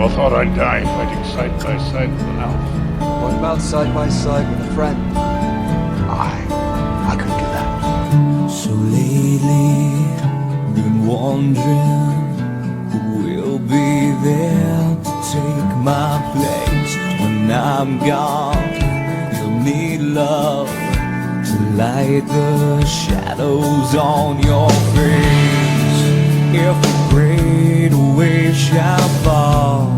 Never thought I'd die fighting side by side with an elf. What about side by side with a friend? I could do that. So lately, been wondering who will be there to take my place when I'm gone. You'll need love to light the shadows on your face. If a great wave shall fall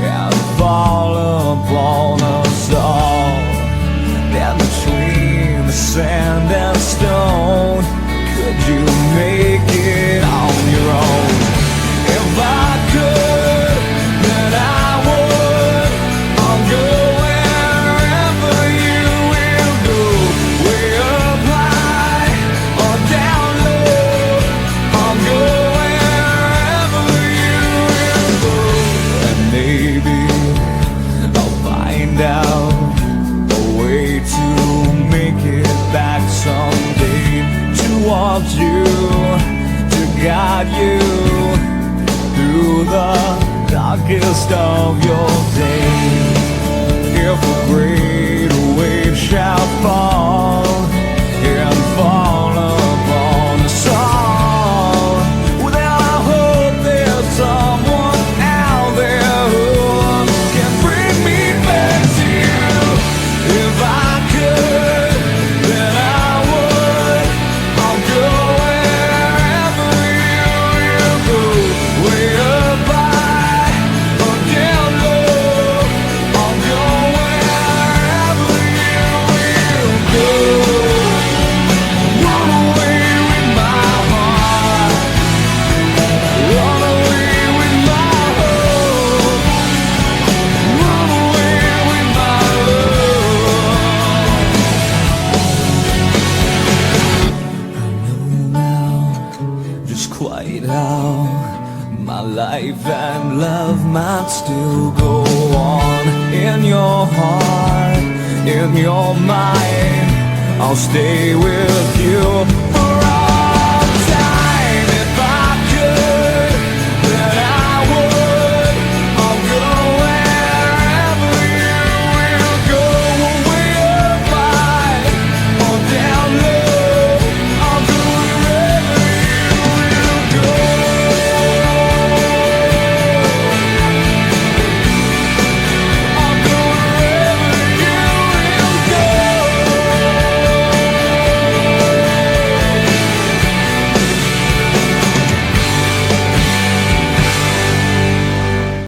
and fall upon us all, then between the sand and stone, could you make it on your own? If I could, then I would. I'll go wherever you will go, way up high or down low. I'll go wherever you will go, and maybe I'll find out a way to make it back someday, towards you, to guide you through the darkest of your days. If a great wave shall fall and fall upon us all, well, then I hope there's someone out there who can bring me back to you. If I could, then I would. I'll go wherever you will go, way up high or down low. I'll go wherever you will go. Run away with my heart, run away with my hope, run away with my love. I know now just quite how my life and love might still go on. In your heart, in your mind, I'll stay with you